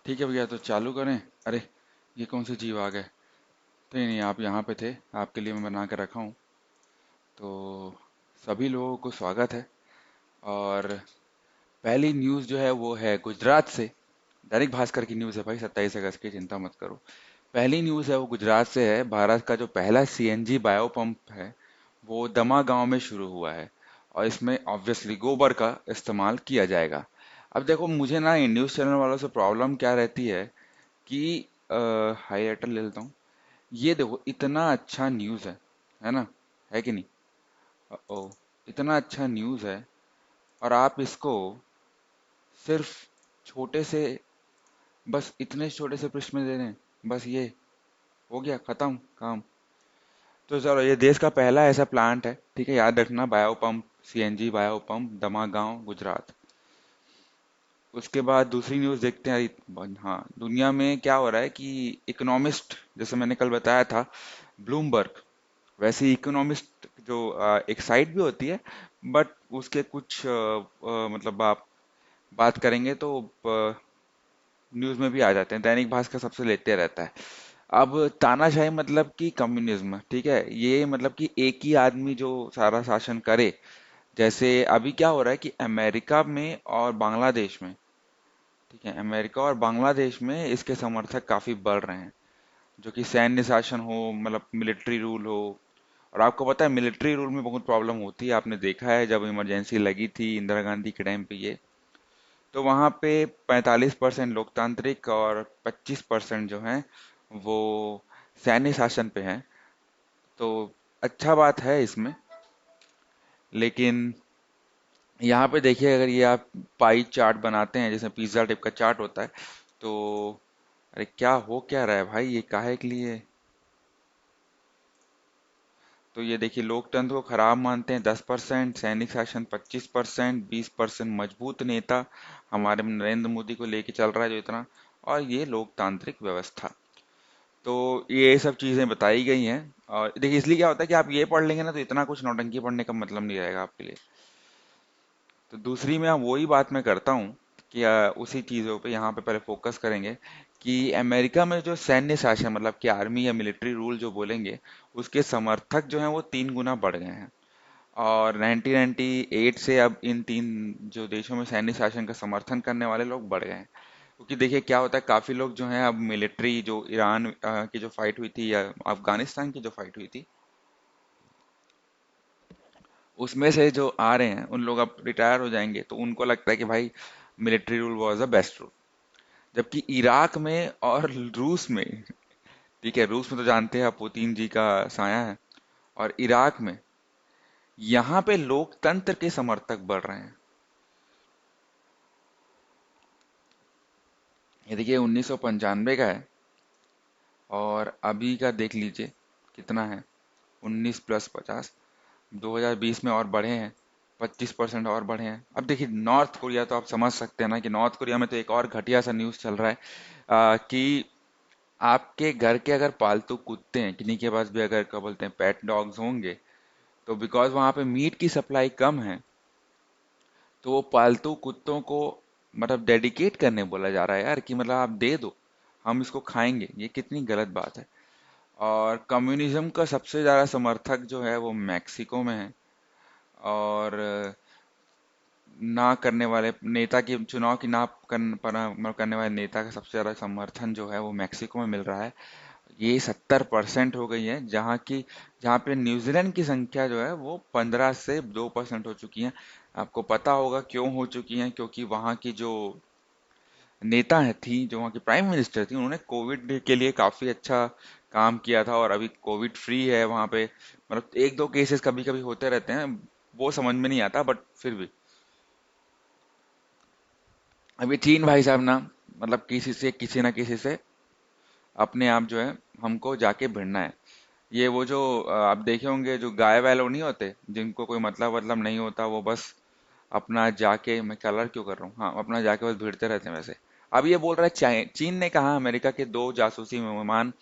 ठीक है भैया, तो चालू करें। अरे, ये कौन से जीव आ गए? तो नहीं नहीं, आप यहाँ पे थे, आपके लिए मैं बना के रखा हूँ। तो सभी लोगों को स्वागत है। और पहली न्यूज़ जो है वो है गुजरात से। दैनिक भास्कर की न्यूज़ है भाई, 27 अगस्त की, चिंता मत करो। पहली न्यूज़ है वो गुजरात से है। भारत का जो पहला सीएनजी बायो पंप है वो दमा गांव में शुरू हुआ है। और इसमें ऑब्वियसली गोबर का इस्तेमाल किया जाएगा। अब देखो, मुझे ना इन न्यूज़ चैनल वालों से प्रॉब्लम क्या रहती है कि हाईलाइटर ले लेता हूँ। ये देखो, इतना अच्छा न्यूज़ है ना? है कि नहीं? ओ, इतना अच्छा न्यूज़ है, और आप इसको सिर्फ छोटे से, बस इतने छोटे से पृष्ठ में दे दें। बस ये हो गया खत्म काम। तो चलो, ये देश का पहला ऐसा प्लांट है, ठीक है, याद रखना, bio pump, CNG bio pump, दमा गांव, गुजरात। उसके बाद दूसरी न्यूज़ देखते हैं। हाँ, दुनिया में क्या हो रहा है कि इकोनॉमिस्ट, जैसे मैंने कल बताया था, ब्लूमबर्ग, वैसे इकोनॉमिस्ट जो एक साइट भी होती है, बट उसके कुछ मतलब आप बात करेंगे तो न्यूज़ में भी आ जाते हैं। दैनिक भास्कर सबसे लेते रहता है। अब तानाशाही मतलब कि कम्युनिज्म, ठीक है, ये मतलब कि एक ही आदमी जो सारा शासन करे। जैसे अभी क्या हो रहा है कि अमेरिका में और बांग्लादेश में, ठीक है, अमेरिका और बांग्लादेश में इसके समर्थक काफी बढ़ रहे हैं। जो कि सैन्य शासन हो, मतलब मिलिट्री रूल हो। और आपको पता है, मिलिट्री रूल में बहुत प्रॉब्लम होती है, आपने देखा है जब इमरजेंसी लगी थी इंदिरा गांधी के टाइम पे ये। तो वहाँ पे 45% लोकतांत्रिक और 25% जो है वो सैन्य शासन पे हैं। तो अच्छा बात है इसमें। लेकिन यहाँ पे देखिए, अगर ये आप पाई चार्ट बनाते हैं, जैसे पिज्जा टाइप का चार्ट होता है, तो अरे क्या हो क्या रहा है भाई, ये काहे के लिए? तो ये देखिए, लोकतंत्र को खराब मानते हैं 10%, सैनिक शासन 25%, 20% मजबूत नेता हमारे नरेंद्र मोदी को लेके चल रहा है जो इतना, और ये लोकतांत्रिक व्यवस्था। तो ये सब चीजें बताई गई हैं। और देखिए, इसलिए क्या होता है कि आप ये पढ़ लेंगे ना, तो इतना कुछ नौटंकी पढ़ने का मतलब नहीं रहेगा आपके लिए। तो दूसरी में अब वही बात मैं करता हूँ कि उसी चीज़ों पे यहाँ पे पहले फोकस करेंगे कि अमेरिका में जो सैन्य शासन, मतलब कि आर्मी या मिलिट्री रूल जो बोलेंगे, उसके समर्थक जो हैं वो 3 गुना बढ़ गए हैं। और 1998 से अब इन तीन जो देशों में सैन्य शासन का समर्थन करने वाले लोग बढ़ गए हैं। क्योंकि देखिए क्या होता है, काफी लोग जो हैं अब मिलिट्री, जो ईरान की जो फाइट हुई थी या अफगानिस्तान की जो फाइट हुई थी, उसमें से जो आ रहे हैं उन लोग अब रिटायर हो जाएंगे, तो उनको लगता है कि भाई military rule was the best rule. जबकि इराक में और रूस में, ठीक है, रूस में तो जानते हैं आप, पुतिन जी का साया है। और इराक में, यहाँ पे लोकतंत्र के समर्थक बढ़ रहे हैं। ये देखिए, 1995 का है, और अभी का देख लीजिए कितना है, 19 + 50, 2020 में और बढ़े हैं, 25% और बढ़े हैं। अब देखिए, नॉर्थ कोरिया, तो आप समझ सकते हैं ना कि नॉर्थ कोरिया में तो एक और घटिया सा न्यूज़ चल रहा है कि आपके घर के अगर पालतू कुत्ते हैं, किन्हीं के पास भी अगर क्या बोलते हैं पेट डॉग्स होंगे, तो बिकॉज वहाँ पे मीट की सप्लाई कम है, तो वो पालतू कुत्तों को मतलब डेडिकेट करने बोला जा रहा है यार, कि मतलब आप दे दो, हम इसको खाएंगे। ये कितनी गलत बात है। और कम्युनिज्म का सबसे ज़्यादा समर्थक जो है वो मैक्सिको में है। और ना करने वाले नेता की, चुनाव की करने वाले नेता का सबसे ज़्यादा समर्थन जो है वो मैक्सिको में मिल रहा है। ये 70% हो गई है, जहाँ पे न्यूजीलैंड की संख्या जो है वो 15 से 2% हो चुकी है। आपको पता होगा क्यों हो चुकी है, क्योंकि वहाँ की जो नेता है थी, जो वहाँ की प्राइम मिनिस्टर थी, उन्होंने कोविड के लिए काफी अच्छा काम किया था, और अभी कोविड फ्री है वहाँ पे। मतलब एक दो केसेस कभी कभी होते रहते हैं, वो समझ में नहीं आता, बट फिर भी। अभी चीन भाई साहब ना, मतलब किसी से, किसी ना किसी से अपने आप जो है हमको जाके भिड़ना है। ये वो जो आप देखे होंगे, जो गाय वाय लोग नहीं होते, जिनको कोई मतलब नहीं होता, वो बस अपना जाके, मैं कलर क्यों कर रहा हूँ, हाँ, अपना जाके बस भिड़ते रहते हैं वैसे। अब ये बोल रहा है चीन ने कहा अमेरिका के 2 जासूसी विमान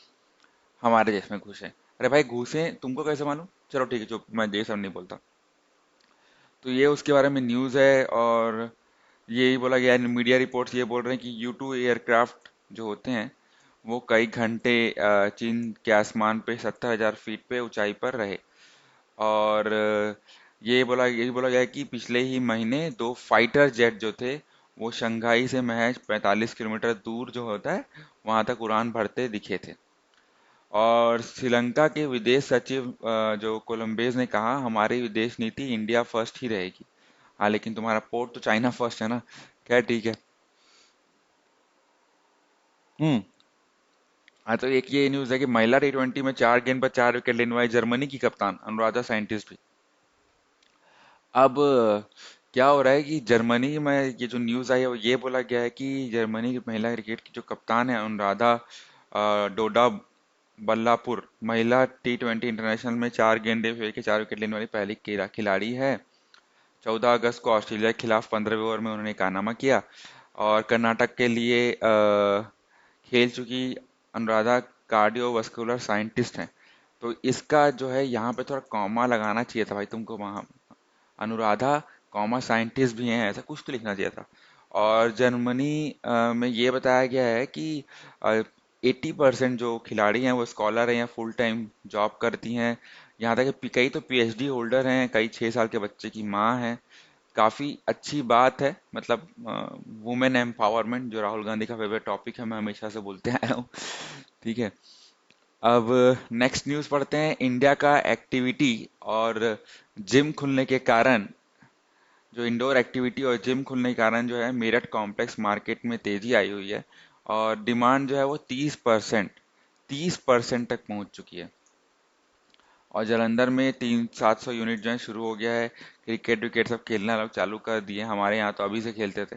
हमारे देश में घुसे। अरे भाई, घुसे तुमको कैसे मालूम? चलो ठीक है, चुप, मैं ये सब नहीं बोलता। तो ये उसके बारे में न्यूज़ है। और यही बोला गया है, मीडिया रिपोर्ट्स ये बोल रहे हैं कि U2 एयरक्राफ्ट जो होते हैं वो कई घंटे चीन के आसमान पे 70,000 फीट पे ऊंचाई पर रहे। और यही बोला गया है कि पिछले ही महीने दो फाइटर जेट जो थे वो शंघाई से महज 45 किलोमीटर दूर जो होता है वहां तक उड़ान भरते दिखे थे। और श्रीलंका के विदेश सचिव जो कोलंबेज ने कहा, हमारी विदेश नीति इंडिया फर्स्ट ही रहेगी। हाँ, लेकिन तुम्हारा पोर्ट तो चाइना फर्स्ट है ना। क्या, ठीक है। हम्म। हाँ, तो एक ये न्यूज है कि महिला T20 में 4 गेंद पर 4 विकेट लेने वाली जर्मनी की कप्तान अनुराधा साइंटिस्ट भी। अब क्या हो रहा है कि जर्मनी में ये जो न्यूज आई है वो ये बोला गया है कि जर्मनी की महिला क्रिकेट की जो कप्तान है अनुराधा डोडा बल्लापुर, महिला T20 इंटरनेशनल में 4 गेंदे फेंक के 4 विकेट लेने वाली पहली खिलाड़ी है। 14 अगस्त को ऑस्ट्रेलिया के खिलाफ 15वें ओवर में उन्होंने कारनामा किया और कर्नाटक के लिए खेल चुकी अनुराधा कार्डियोवास्कुलर साइंटिस्ट हैं। तो इसका जो है यहाँ पे थोड़ा कॉमा लगाना चाहिए था भाई तुमको, वहाँ अनुराधा कॉमा साइंटिस्ट भी हैं, ऐसा कुछ तो लिखना चाहिए था। और जर्मनी में ये बताया गया है कि 80% जो खिलाड़ी हैं वो स्कॉलर हैं या फुल टाइम जॉब करती हैं। यहाँ तक कि कई तो PhD होल्डर हैं, कई 6 साल के बच्चे की माँ हैं। काफी अच्छी बात है, मतलब वुमेन एम्पावरमेंट जो राहुल गांधी का फेवरेट टॉपिक है, मैं हमेशा से बोलते आया हूँ। ठीक है। अब नेक्स्ट न्यूज़ पढ़ते हैं। इंडिया का एक्टिविटी और जिम खुलने के कारण, जो इंडोर एक्टिविटी और जिम खुलने के कारण जो है मेरठ कॉम्प्लेक्स मार्केट में तेजी आई हुई है। और डिमांड जो है वो 30% तक पहुंच चुकी है। और जालंधर में 300-700 यूनिट जो है शुरू हो गया है। क्रिकेट विकेट सब खेलना लोग चालू कर दिए। हमारे यहाँ तो अभी से खेलते थे।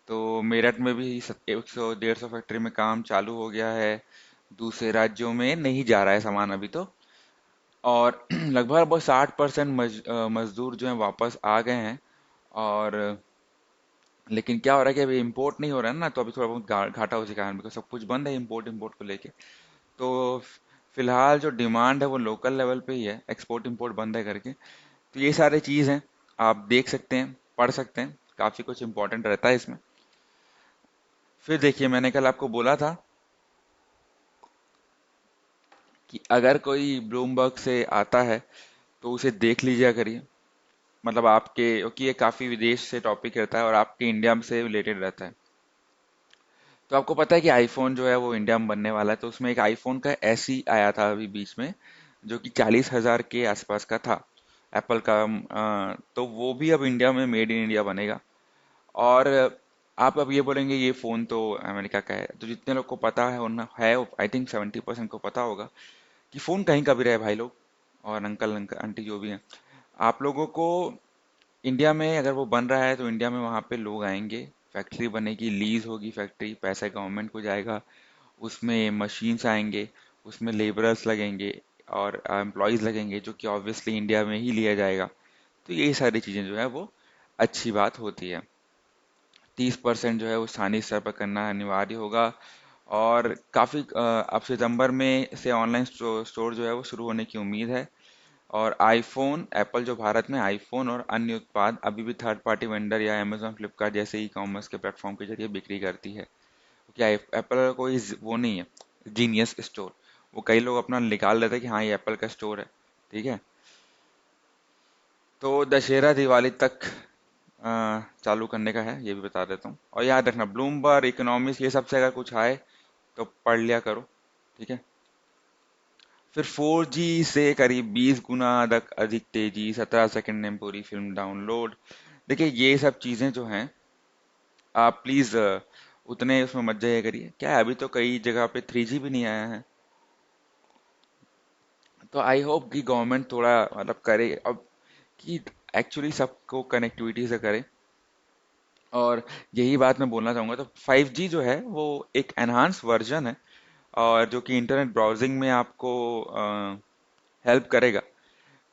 तो मेरठ में भी 100-150 फैक्ट्री में काम चालू हो गया है। दूसरे राज्यों में नहीं जा रहा है सामान अभी तो। और लगभग 60% मजदूर जो है वापस आ गए हैं। और लेकिन क्या हो रहा है कि अभी इंपोर्ट नहीं हो रहा है ना, तो अभी थोड़ा बहुत घाटा हो चुका है बिकॉज सब कुछ बंद है इंपोर्ट इंपोर्ट को लेके। तो फिलहाल जो डिमांड है वो लोकल लेवल पे ही है, एक्सपोर्ट इंपोर्ट बंद है करके। तो ये सारी चीज़ हैं, आप देख सकते हैं, पढ़ सकते हैं, काफ़ी कुछ इंपॉर्टेंट रहता है इसमें। फिर देखिए, मैंने कल आपको बोला था कि अगर कोई ब्लूमबर्ग से आता है तो उसे देख लीजिए करिए। मतलब आपके, क्योंकि ये काफ़ी विदेश से टॉपिक रहता है और आपके इंडिया से रिलेटेड रहता है। तो आपको पता है कि आईफोन जो है वो इंडिया में बनने वाला है, तो उसमें एक आईफोन का ऐसी आया था अभी बीच में जो कि 40,000 के आसपास का था, एप्पल का। तो वो भी अब इंडिया में मेड इन इंडिया बनेगा। और आप अब ये बोलेंगे ये फ़ोन तो अमेरिका का है, तो जितने लोग को पता है उन है, आई थिंक 70% को पता होगा कि फ़ोन कहीं का भी रहे भाई लोग, और अंकल अंकल आंटी जो भी हैं, आप लोगों को इंडिया में अगर वो बन रहा है तो इंडिया में वहाँ पे लोग आएंगे, फैक्ट्री बनेगी, लीज होगी फैक्ट्री, पैसा गवर्नमेंट को जाएगा, उसमें मशीन्स आएंगे, उसमें लेबरर्स लगेंगे और एम्प्लॉयज़ लगेंगे, जो कि ऑब्वियसली इंडिया में ही लिया जाएगा। तो ये सारी चीज़ें जो है वो अच्छी बात होती है। 30% जो है वो स्थानीय स्तर पर करना अनिवार्य होगा। और काफ़ी अब सितंबर में से ऑनलाइन स्टोर जो है वो शुरू होने की उम्मीद है। और आईफोन, एप्पल जो भारत में आईफोन और अन्य उत्पाद अभी भी थर्ड पार्टी वेंडर या अमेजोन फ्लिपकार्ट जैसे ई कॉमर्स के प्लेटफॉर्म के जरिए बिक्री करती है। क्या एप्पल का कोई वो नहीं है जीनियस स्टोर। वो कई लोग अपना निकाल लेते हैं कि हाँ ये एप्पल का स्टोर है। ठीक है। तो दशहरा दिवाली तक चालू करने का है, ये भी बता देता हूँ। और याद रखना, ब्लूमबर्ग, इकोनॉमिक्स, ये सबसे अगर कुछ आए तो पढ़ लिया करो। ठीक है। फिर 4G से करीब 20 गुना अधिक तेजी, 17 सेकंड में पूरी फिल्म डाउनलोड। देखिए ये सब चीजें जो हैं, आप प्लीज उतने उसमें मत जाया करिए। क्या है, अभी तो कई जगह पे 3G भी नहीं आया है। तो आई होप कि गवर्नमेंट थोड़ा मतलब करे अब, कि एक्चुअली सबको कनेक्टिविटी से करे। और यही बात मैं बोलना चाहूंगा, तो 5G जो है वो एक एनहांस वर्जन है, और जो कि इंटरनेट ब्राउजिंग में आपको हेल्प करेगा।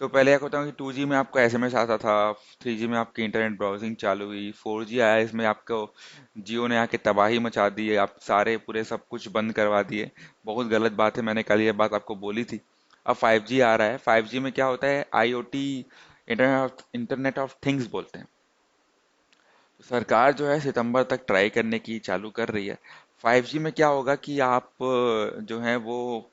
तो पहले क्या होता है कि 2G में आपको एसएमएस आता था, 3G में आपकी इंटरनेट ब्राउजिंग चालू हुई, 4G आया, इसमें आपको जियो ने आके तबाही मचा दी है, आप सारे पूरे सब कुछ बंद करवा दिए। बहुत गलत बात है, मैंने कल ये बात आपको बोली थी। अब 5G आ रहा है। 5G में क्या होता है, IoT, इंटरनेट ऑफ थिंग्स बोलते हैं। तो सरकार जो है सितंबर तक ट्राई करने की चालू कर रही है। 5G में क्या होगा कि आप जो है वो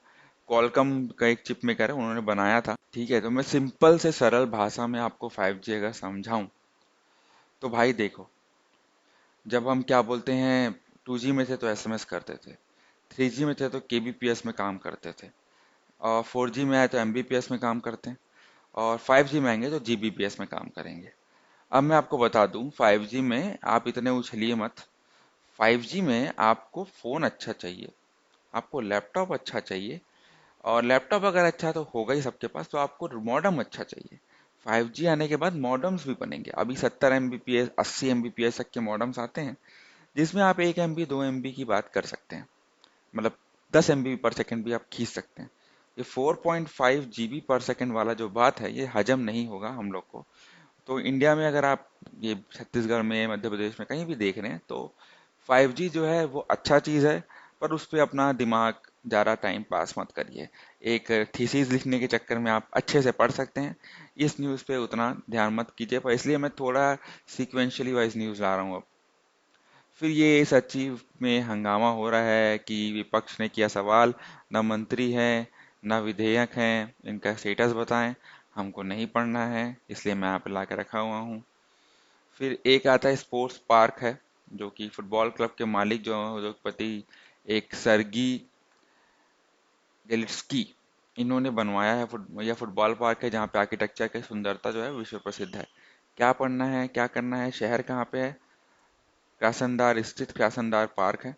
कॉलकम का एक चिप मेकर है, उन्होंने बनाया था। ठीक है, तो मैं सिंपल से सरल भाषा में आपको 5G अगर समझाऊं तो भाई देखो, जब हम क्या बोलते हैं 2G में थे तो एसएमएस करते थे, 3G में थे तो केबीपीएस में काम करते थे, और 4G में आए तो एमबीपीएस में काम करते हैं, और 5G में आएंगे तो जीबीपीएस में काम करेंगे। अब मैं आपको बता दूं 5G में आप इतने उछलिए मत। 5G में आपको फोन अच्छा चाहिए, आपको लैपटॉप अच्छा चाहिए, और लैपटॉप अगर अच्छा तो होगा ही सबके पास, तो आपको मॉडेम अच्छा चाहिए। 5G आने के बाद मॉडेम्स भी बनेंगे, अभी 70 एमबीपीएस 80 एमबीपीएस तक के मॉडेम्स आते हैं, जिसमें आप 1 एमबी 2 एमबी की बात कर सकते हैं, मतलब 10 एमबी पर सेकंड भी आप खींच सकते हैं। ये 4.5 जीबी पर सेकंड वाला जो बात है ये हजम नहीं होगा हम लोग को। तो इंडिया में अगर आप ये छत्तीसगढ़ में मध्य प्रदेश में कहीं भी देख रहे हैं तो 5G जो है वो अच्छा चीज़ है, पर उस पर अपना दिमाग ज़्यादा टाइम पास मत करिए। एक थीसिस लिखने के चक्कर में आप अच्छे से पढ़ सकते हैं, इस न्यूज़ पे उतना ध्यान मत कीजिए, पर इसलिए मैं थोड़ा सीक्वेंशली वाइज न्यूज़ ला रहा हूँ अब। फिर ये सचिव में हंगामा हो रहा है कि विपक्ष ने किया सवाल, न मंत्री हैं न विधेयक हैं, इनका स्टेटस बताएं, हमको नहीं पढ़ना है, इसलिए मैं यहाँ पे ला के रखा हुआ हूँ। फिर एक आता है स्पोर्ट्स पार्क है, जो कि फुटबॉल क्लब के मालिक जो उद्योगपति एक सर्गी गेलिट्स्की, इन्होंने बनवाया है। यह फुटबॉल पार्क है जहाँ पे आर्किटेक्चर की सुंदरता जो है विश्व प्रसिद्ध है। क्या पढ़ना है, क्या करना है, शहर कहाँ पे है? क्रासनदार स्थित क्रासनदार पार्क है,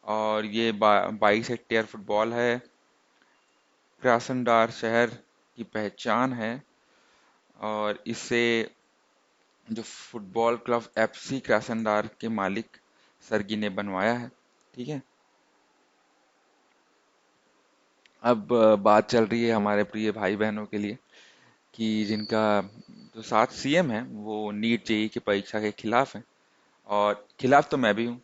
और ये 22 हेक्टेयर फुटबॉल है। क्रासनदार शहर की पहचान है, और इसे जो फुटबॉल क्लब एफसी क्रासनदार के मालिक सरगी ने बनवाया है। ठीक है। अब बात चल रही है हमारे प्रिय भाई बहनों के लिए कि जिनका जो 7 सीएम है वो नीट जेई की परीक्षा के खिलाफ है, और खिलाफ तो मैं भी हूँ।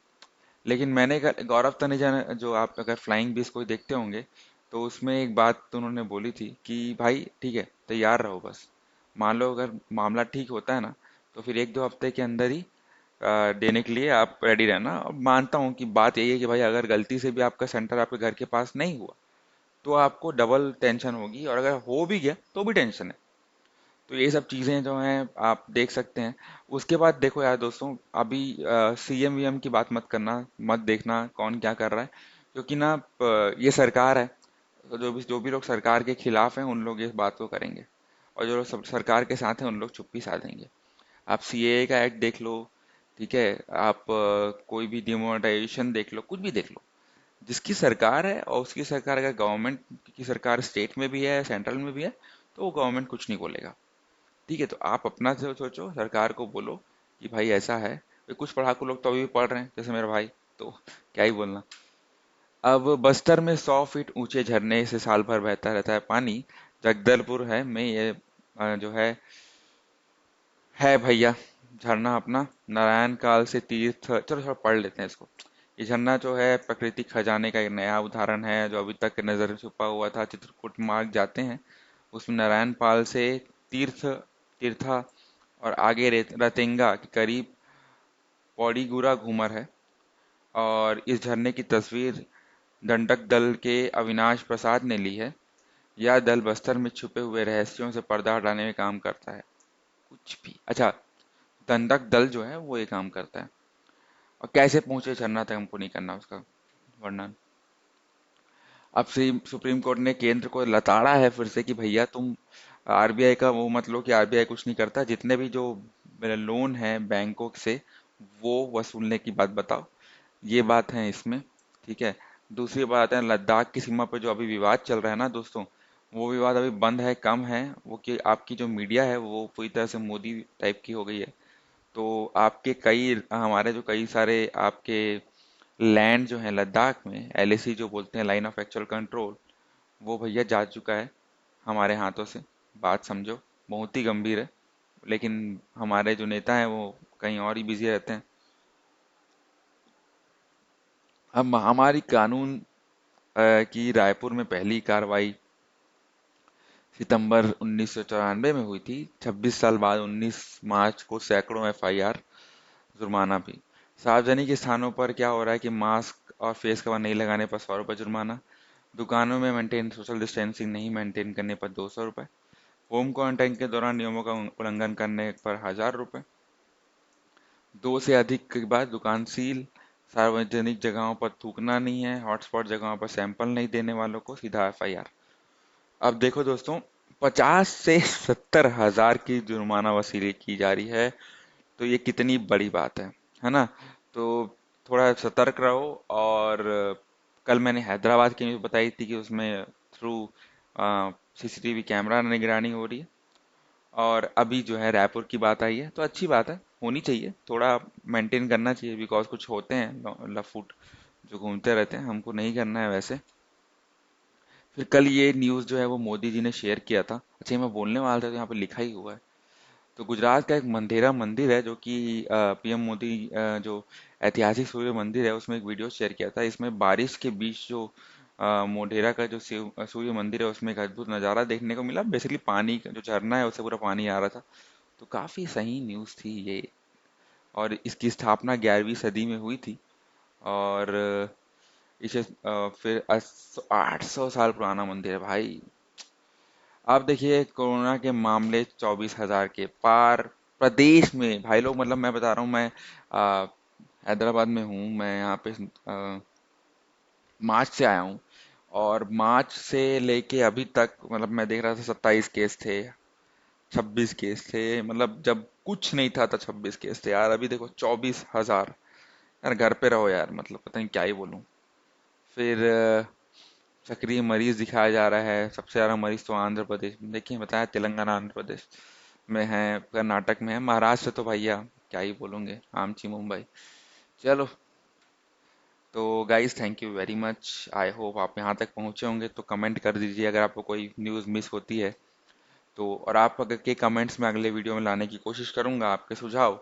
लेकिन मैंने गौरव तनेजा जो आप अगर फ्लाइंग बीस को देखते होंगे तो उसमें एक बात तो उन्होंने बोली थी कि भाई ठीक है तैयार रहो, बस मान लो अगर मामला ठीक होता है ना तो फिर 1-2 हफ्ते के अंदर ही देने के लिए आप रेडी रहना। और मानता हूँ कि बात यही है कि भाई अगर गलती से भी आपका सेंटर आपके घर के पास नहीं हुआ तो आपको डबल टेंशन होगी, और अगर हो भी गया तो भी टेंशन है। तो ये सब चीजें जो हैं आप देख सकते हैं। उसके बाद देखो यार दोस्तों, अभी सीएम वीएम की बात मत करना, मत देखना कौन क्या कर रहा है, क्योंकि ना ये सरकार है, तो जो भी लोग सरकार के खिलाफ हैं उन लोग इस बात को करेंगे, और जो लोग सरकार के साथ हैं उन लोग चुप्पी साधेंगे। आप सीएए का एक्ट देख लो, ठीक है, आप कोई भी डिमोनेटाइजेशन देख लो, कुछ भी देख लो, जिसकी सरकार है और उसकी सरकार अगर गवर्नमेंट की सरकार स्टेट में भी है सेंट्रल में भी है तो वो गवर्नमेंट कुछ नहीं बोलेगा। ठीक है, तो आप अपना से सोचो, सरकार को बोलो कि भाई ऐसा है। कुछ पढ़ाकू लोग तो अभी भी पढ़ रहे हैं जैसे मेरा भाई, तो क्या ही बोलना। अब बस्तर में 100 फीट ऊंचे झरने से साल भर बहता रहता है पानी। जगदलपुर है में ये जो है भैया झरना अपना, नारायण काल से तीर्थ, चलो थोड़ा पढ़ लेते हैं इसको। ये झरना जो है प्राकृतिक खजाने का एक नया उदाहरण है जो अभी तक नजर में छुपा हुआ था। चित्रकूट मार्ग जाते हैं उसमें नारायण पाल से तीर्थ तीर्था, और आगे रतेंगा के करीब पौड़ीगुड़ा घूमर है। और इस झरने की तस्वीर दंडक दल के अविनाश प्रसाद ने ली है। यह दल बस्तर में छुपे हुए रहस्यों से पर्दा हटाने में काम करता है। कुछ भी अच्छा, दंडक दल जो है वो ये काम करता है। और कैसे पहुंचे झरना तक हमको नहीं करना उसका वर्णन। अब सुप्रीम कोर्ट ने केंद्र को लताड़ा है फिर से कि भैया तुम आरबीआई का वो मत लो कि आरबीआई कुछ नहीं करता, जितने भी जो मेरे लोन है बैंकों से वो वसूलने की बात बताओ। ये बात है इसमें। ठीक है। दूसरी बात है लद्दाख की सीमा पर जो अभी विवाद चल रहा है ना दोस्तों, वो विवाद अभी बंद है, कम है वो, कि आपकी जो मीडिया है वो पूरी तरह से मोदी टाइप की हो गई है। तो आपके कई हमारे जो कई सारे आपके लैंड जो है लद्दाख में, एलएसी जो बोलते हैं लाइन ऑफ एक्चुअल कंट्रोल, वो भैया जा चुका है हमारे हाथों से। बात समझो, बहुत ही गंभीर है। लेकिन हमारे जो नेता हैं वो कहीं और ही बिजी रहते हैं। अब महामारी कानून की रायपुर में पहली कार्रवाई सितंबर 1994 में हुई थी। 26 साल बाद 19 मार्च को सैकड़ों एफआईआर, जुर्माना भी। सार्वजनिक स्थानों पर क्या हो रहा है कि मास्क और फेस कवर नहीं लगाने पर 100 रुपये जुर्माना। दुकानों में मेंटेन सोशल डिस्टेंसिंग नहीं मेंटेन करने पर 200 रुपये। होम क्वारंटाइन के दौरान नियमों का उल्लंघन करने पर 1000 रुपये। दो से अधिक के बाद दुकान सील। सार्वजनिक जगहों पर थूकना नहीं है। हॉटस्पॉट जगहों पर सैंपल नहीं देने वालों को सीधा एफआईआर। अब देखो दोस्तों, 50 से 70 हजार की जुर्माना वसूली की जा रही है। तो ये कितनी बड़ी बात है ना। तो थोड़ा सतर्क रहो। और कल मैंने हैदराबाद की न्यूज़ बताई थी कि उसमें थ्रू सीसीटीवी कैमरा निगरानी हो रही है। और अभी जो है रायपुर की बात आई है, तो अच्छी बात है, होनी चाहिए, थोड़ा मेंटेन करना चाहिए। बिकॉज कुछ होते हैं लफुट जो घूमते रहते हैं, हमको नहीं करना है वैसे। फिर कल ये न्यूज़ जो है वो मोदी जी ने शेयर किया था। अच्छा, ये मैं बोलने वाला था तो यहाँ पे लिखा ही हुआ है। तो गुजरात का एक मंदेरा मंदिर है जो कि पीएम मोदी जो ऐतिहासिक सूर्य मंदिर है उसमें एक वीडियो शेयर किया था। इसमें बारिश के बीच जो मोढेरा का जो सूर्य मंदिर है उसमें एक अद्भुत नज़ारा देखने को मिला। बेसिकली पानी का जो झरना है उससे पूरा पानी आ रहा था। तो काफ़ी सही न्यूज़ थी ये। और इसकी स्थापना 11वीं सदी में हुई थी। और इसे फिर 800 साल पुराना मंदिर है भाई। अब देखिए, कोरोना के मामले 24 हजार के पार प्रदेश में भाई लोग। मतलब मैं बता रहा हूँ, मैं अ, हैदराबाद में हूँ। मैं यहाँ पे मार्च से आया हूँ। और मार्च से लेके अभी तक मतलब मैं देख रहा था 27 केस थे, 26 केस थे। मतलब जब कुछ नहीं था तो 26 केस थे यार। अभी देखो 24 हजार। यार घर पे रहो यार, मतलब पता नहीं क्या ही बोलूँ। फिर सक्रिय मरीज दिखाया जा रहा है। सबसे ज़्यादा मरीज तो आंध्र प्रदेश में, देखिए बताया, तेलंगाना आंध्र प्रदेश में है, कर्नाटक में है, महाराष्ट्र तो भैया क्या ही बोलूँगे, आमची मुंबई। चलो, तो guys thank you very much. I hope आप यहाँ तक पहुँचे होंगे। तो कमेंट कर दीजिए अगर आपको कोई न्यूज़ मिस होती है तो। और आप अगर के कमेंट्स में अगले वीडियो में लाने की कोशिश करूँगा, आपके सुझाव।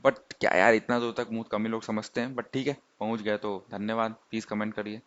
बट क्या यार, इतना दूर तक मुँह कम ही लोग समझते हैं, बट ठीक है, पहुँच गए तो धन्यवाद। प्लीज़ कमेंट करिए।